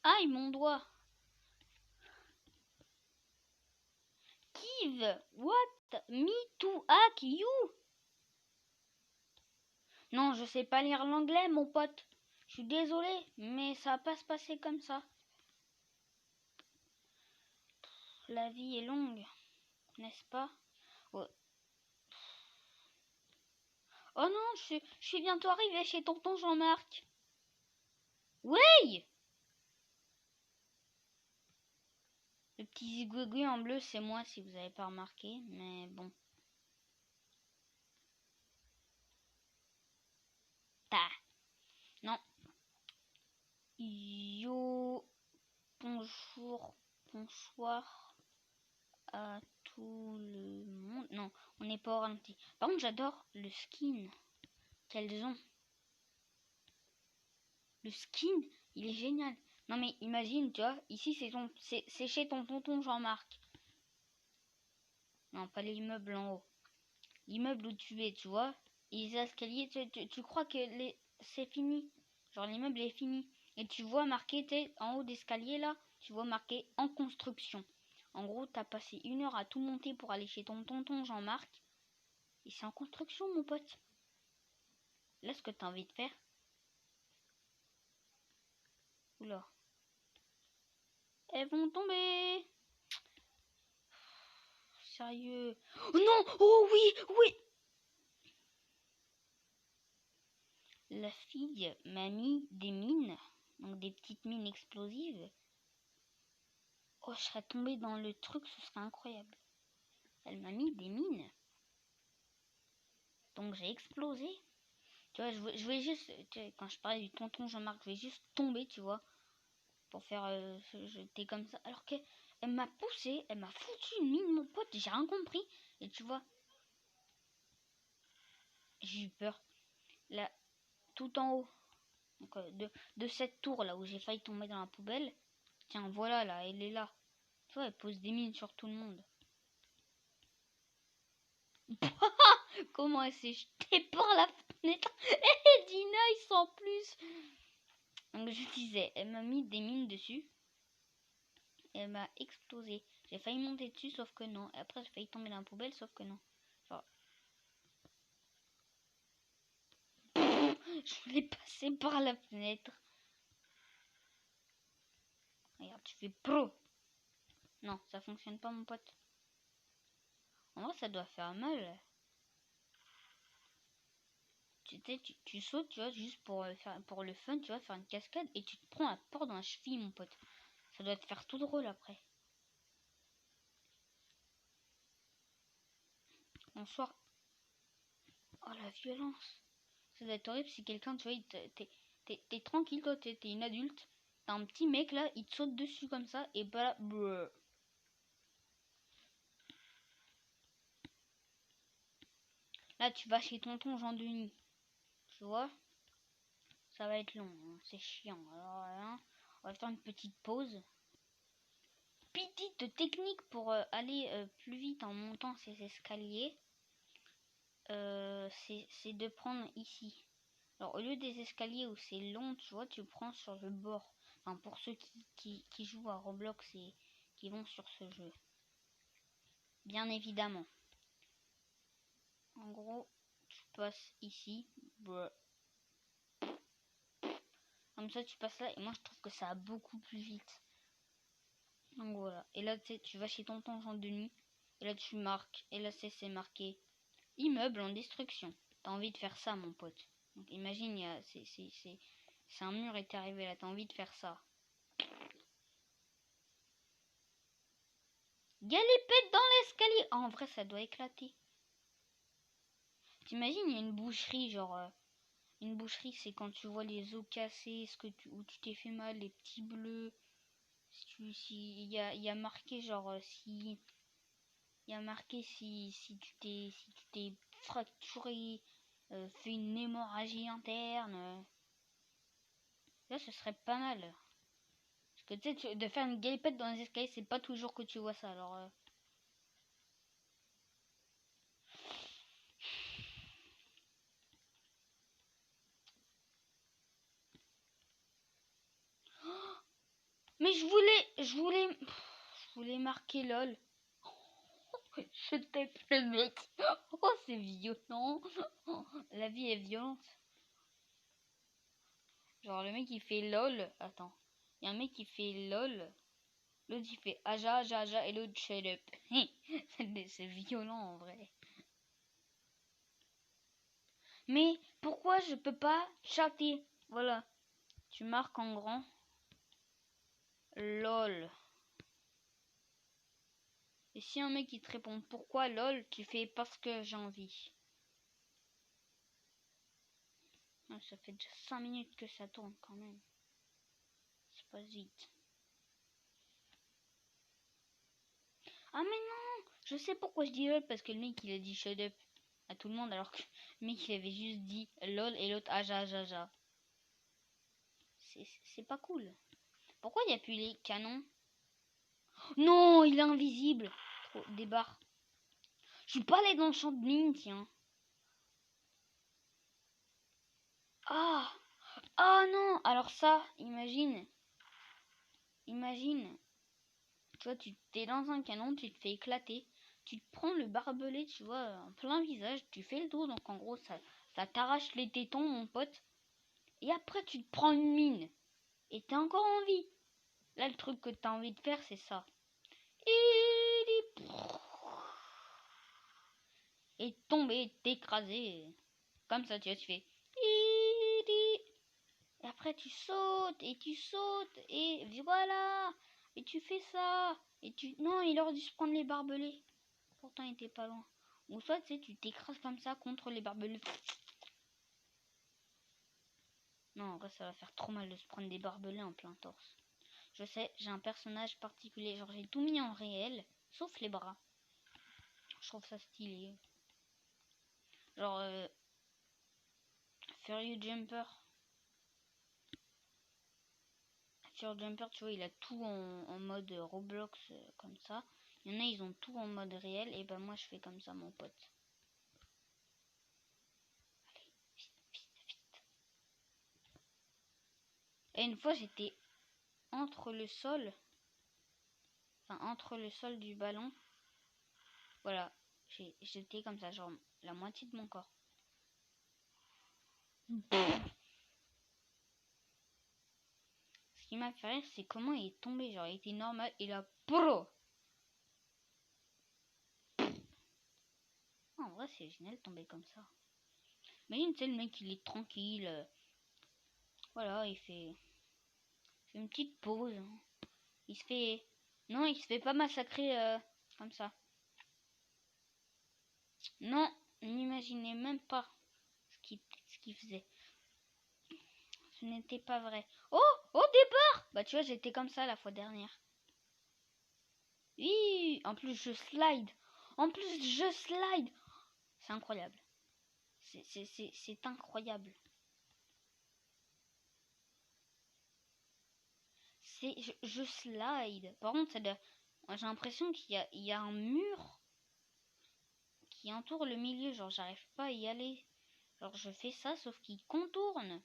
Aïe, mon doigt. Give, what me to hack you? Non, je sais pas lire l'anglais, mon pote. Je suis désolé, mais ça va pas se passer comme ça. La vie est longue, n'est-ce pas? Ouais. Oh non, je suis bientôt arrivé chez tonton Jean-Marc. Ouais! Le petit zigouigou en bleu, c'est moi si vous avez pas remarqué, mais bon. Ta. Non. Yo. Bonjour. Bonsoir à tout le monde. Non, on n'est pas au ralenti. Par contre, j'adore le skin qu'elles ont. Le skin, il est génial. Non mais imagine, tu vois, ici c'est chez ton tonton Jean-Marc. Non, pas l'immeuble en haut. L'immeuble où tu es, tu vois. Et les escaliers, tu crois que c'est fini. Genre l'immeuble est fini. Et tu vois marqué, en haut d'escalier là, tu vois marqué en construction. En gros, t'as passé 1 heure à tout monter pour aller chez ton tonton Jean-Marc. Et c'est en construction, mon pote. Là, ce que t'as envie de faire. Oula. Elles vont tomber. Sérieux. Oh non. Oh oui, oui. La fille m'a mis des mines. Donc des petites mines explosives. Oh, je serais tombée dans le truc, ce serait incroyable. Elle m'a mis des mines. Donc j'ai explosé. Tu vois, je voulais juste, tu vois, quand je parlais du tonton Jean-Marc, je voulais juste tomber, tu vois, pour faire jeter comme ça. Alors qu'elle m'a poussé, elle m'a foutu une mine, mon pote, j'ai rien compris. Et tu vois, j'ai eu peur. Là, tout en haut, donc, de cette tour là où j'ai failli tomber dans la poubelle. Tiens, voilà là, elle est là. Tu vois, elle pose des mines sur tout le monde. Comment elle s'est jetée par la fenêtre et Dina, ils sont plus. Donc je disais, elle m'a mis des mines dessus. Et elle m'a explosé. J'ai failli monter dessus, sauf que non. Et après, j'ai failli tomber dans la poubelle, sauf que non. Genre... je voulais passer par la fenêtre. Regarde, tu fais pro. Non, ça fonctionne pas, mon pote. En vrai, ça doit faire mal. Tu sautes, tu vois, juste pour le fun, tu vois, faire une cascade. Et tu te prends la porte dans la cheville, mon pote. Ça doit te faire tout drôle après. Bonsoir. Oh, la violence. Ça doit être horrible si quelqu'un, tu vois, t'es tranquille, toi, t'es une adulte. T'as un petit mec là, il te saute dessus comme ça, et bah là, là tu vas chez tonton Jean Denis. Tu vois, ça va être long, hein, c'est chiant. Alors là, on va faire une petite pause. Petite technique pour aller plus vite en montant ces escaliers, c'est de prendre ici. Alors, au lieu des escaliers où c'est long, tu vois, tu prends sur le bord. Enfin, pour ceux qui jouent à Roblox et qui vont sur ce jeu. Bien évidemment. En gros, tu passes ici. Comme ça, tu passes là. Et moi, je trouve que ça va beaucoup plus vite. Donc voilà. Et là, tu vas chez tonton Jean Denis. Et là, tu marques. Et là, c'est marqué immeuble en destruction. T'as envie de faire ça, mon pote. Donc imagine, c'est un mur et t'es arrivé là. T'as envie de faire ça. Galipette dans l'escalier. Oh, en vrai, ça doit éclater. T'imagines, il y a une boucherie, genre... une boucherie, c'est quand tu vois les os cassés, où tu t'es fait mal, les petits bleus. Si, il y a marqué, genre, si... Il y a marqué si tu t'es fracturé, fait une hémorragie interne. Là, ce serait pas mal. Parce que tu sais, de faire une galipette dans les escaliers, c'est pas toujours que tu vois ça. Alors, Mais je voulais marquer LOL. Je tape le mec. Oh, c'est violent. La vie est violente. Genre, le mec il fait LOL. Attends. Il y a un mec qui fait LOL. L'autre il fait aja, aja, aja. Et l'autre shut up. C'est violent en vrai. Mais pourquoi je peux pas chatter? Voilà. Tu marques en grand. LOL. Et si un mec il te répond pourquoi LOL, tu fais parce que j'ai envie. Ah, ça fait déjà 5 minutes que ça tourne quand même. Ça passe vite. Ah mais non, je sais pourquoi je dis LOL, parce que le mec il a dit shut up à tout le monde alors que le mec il avait juste dit LOL et l'autre aja aja aja. C'est pas cool. Pourquoi il n'y a plus les canons? Non, il est invisible. Trop débarre. Je suis pas allé dans le champ de mine, tiens. Ah. Ah non, alors ça, imagine. Imagine. Tu vois, tu t'es dans un canon, tu te fais éclater. Tu te prends le barbelé, tu vois, en plein visage. Tu fais le dos, donc en gros, ça t'arrache les tétons, mon pote. Et après, tu te prends une mine. Et t'es encore en vie. Là, le truc que t'as envie de faire, c'est ça. Et tomber, t'écraser. Comme ça, tu vois, tu fais. Et après, tu sautes, et tu sautes, et voilà. Et tu fais ça. Et tu. Non, il aurait dû se prendre les barbelés. Pourtant, il était pas loin. Ou soit, tu sais, tu t'écrases comme ça contre les barbelés. Non, en vrai, ça va faire trop mal de se prendre des barbelés en plein torse. Je sais, j'ai un personnage particulier. Genre, j'ai tout mis en réel, sauf les bras. Je trouve ça stylé. Genre, Fury Jumper. Fury Jumper, tu vois, il a tout en mode Roblox, comme ça. Il y en a, ils ont tout en mode réel. Et ben, moi, je fais comme ça, mon pote. Allez, vite, vite, vite. Et une fois, j'étais entre le sol. Enfin, entre le sol du ballon. Voilà. J'étais comme ça, genre la moitié de mon corps. Ce qui m'a fait rire, c'est comment il est tombé. Genre, il était normal et là, pro. En vrai, c'est génial de tomber comme ça. Imagine, tu sais, le mec, il est tranquille. Voilà, il fait une petite pause. Il se fait. Non, il se fait pas massacrer comme ça. Non, n'imaginez même pas ce qu'il faisait. Ce n'était pas vrai. Oh, au départ. Bah, tu vois, j'étais comme ça la fois dernière. Oui, en plus, je slide. En plus, je slide. C'est incroyable. C'est incroyable. Je slide. Par contre, j'ai l'impression qu'il y a un mur qui entoure le milieu. Genre, j'arrive pas à y aller. Genre, je fais ça, sauf qu'il contourne.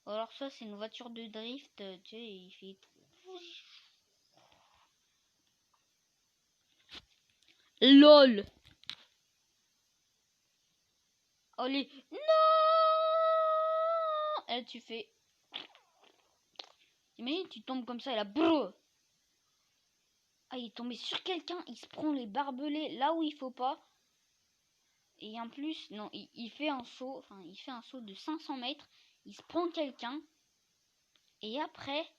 Ou alors, ça, c'est une voiture de drift. Tu sais, il fait. LOL. Allez. Non. Et tu fais. Imagine, tu tombes comme ça et là. Brrr. Ah, il est tombé sur quelqu'un. Il se prend les barbelés là où il faut pas. Et en plus, non, il fait un saut, enfin, il fait un saut de 500 mètres, il se prend quelqu'un, et après,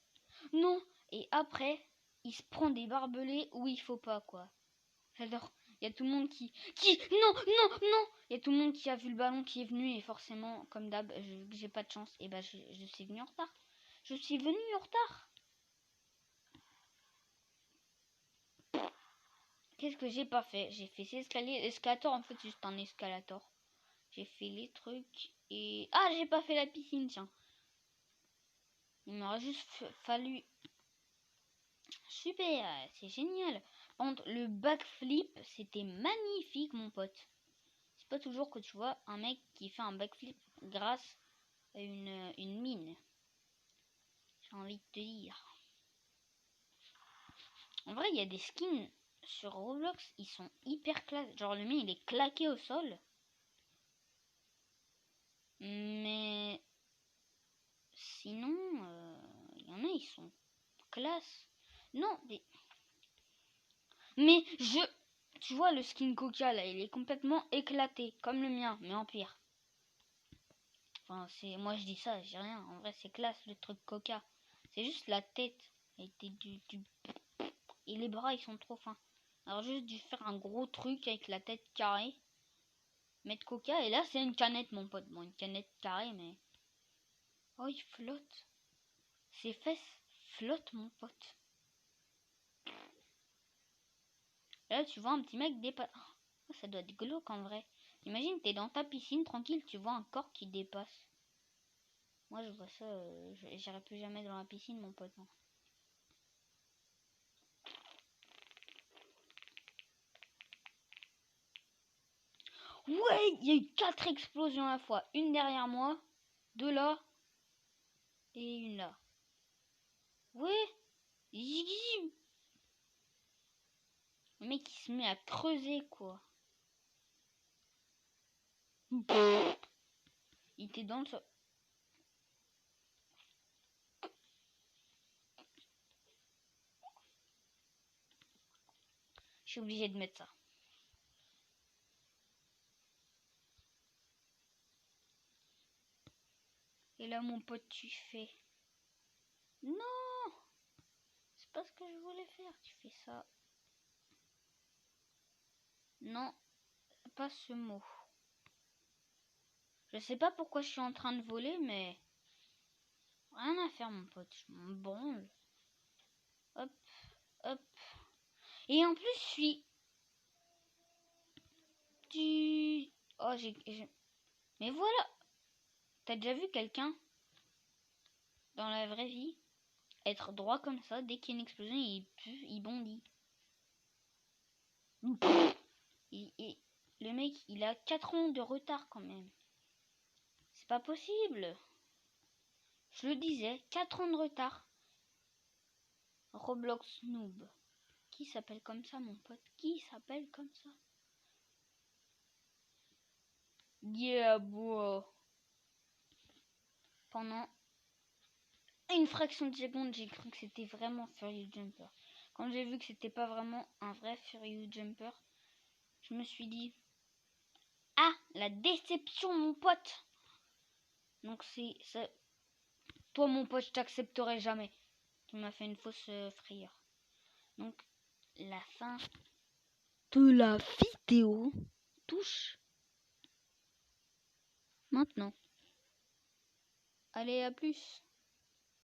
non, et après, il se prend des barbelés où il faut pas, quoi. J'adore. Il y a tout le monde non, non, non. Il y a tout le monde qui a vu le ballon qui est venu, et forcément, comme d'hab, j'ai pas de chance, et bah, je suis venu en retard. Je suis venu en retard. Qu'est-ce que j'ai pas fait? J'ai fait ces escaliers. L'escalator, en fait, c'est juste un escalator. J'ai fait les trucs et... Ah, j'ai pas fait la piscine, tiens. Il m'aurait juste fallu... Super, c'est génial. Par contre, le backflip, c'était magnifique, mon pote. C'est pas toujours que tu vois un mec qui fait un backflip grâce à une mine. J'ai envie de te dire. En vrai, il y a des skins sur Roblox, ils sont hyper classe. Genre le mien, il est claqué au sol. Mais sinon, il y en a, ils sont classe. Non, mais tu vois, le skin Coca, là, il est complètement éclaté, comme le mien, mais en pire. Enfin, moi je dis ça, j'ai rien. En vrai, c'est classe, le truc Coca. C'est juste la tête. Et les bras, ils sont trop fins. Alors juste dû faire un gros truc avec la tête carrée. Mettre Coca, et là, c'est une canette, mon pote. Bon, une canette carrée, mais... Oh, il flotte. Ses fesses flottent, mon pote. Là, tu vois un petit mec dépasser. Oh, ça doit être glauque en vrai. Imagine, t'es dans ta piscine, tranquille, tu vois un corps qui dépasse. Moi, je vois ça, j'irai plus jamais dans la piscine, mon pote. Non. Ouais, il y a eu 4 explosions à la fois. Une derrière moi, 2 là, et une là. Ouais, zigzim. Le mec, il se met à creuser, quoi. Il était dans le sol. Je suis obligé de mettre ça. Et là, mon pote, tu fais... Non, c'est pas ce que je voulais faire. Tu fais ça. Non, pas ce mot. Je sais pas pourquoi je suis en train de voler, mais... Rien à faire, mon pote. Je m'en branle. Hop, hop. Et en plus, je suis... Oh, Mais voilà. T'as déjà vu quelqu'un, dans la vraie vie, être droit comme ça, dès qu'il y a une explosion, il bondit. Le mec, il a 4 ans de retard quand même. C'est pas possible. Je le disais, 4 ans de retard. Roblox noob. Qui s'appelle comme ça, mon pote? Qui s'appelle comme ça? Yeah, boy. Pendant une fraction de seconde, j'ai cru que c'était vraiment Furious Jumper. Quand j'ai vu que c'était pas vraiment un vrai Furious Jumper, je me suis dit... Ah, la déception, mon pote. Donc c'est ça. Toi, mon pote, je t'accepterai jamais. Tu m'as fait une fausse frayeur. Donc, la fin de la vidéo touche maintenant. Allez, à plus.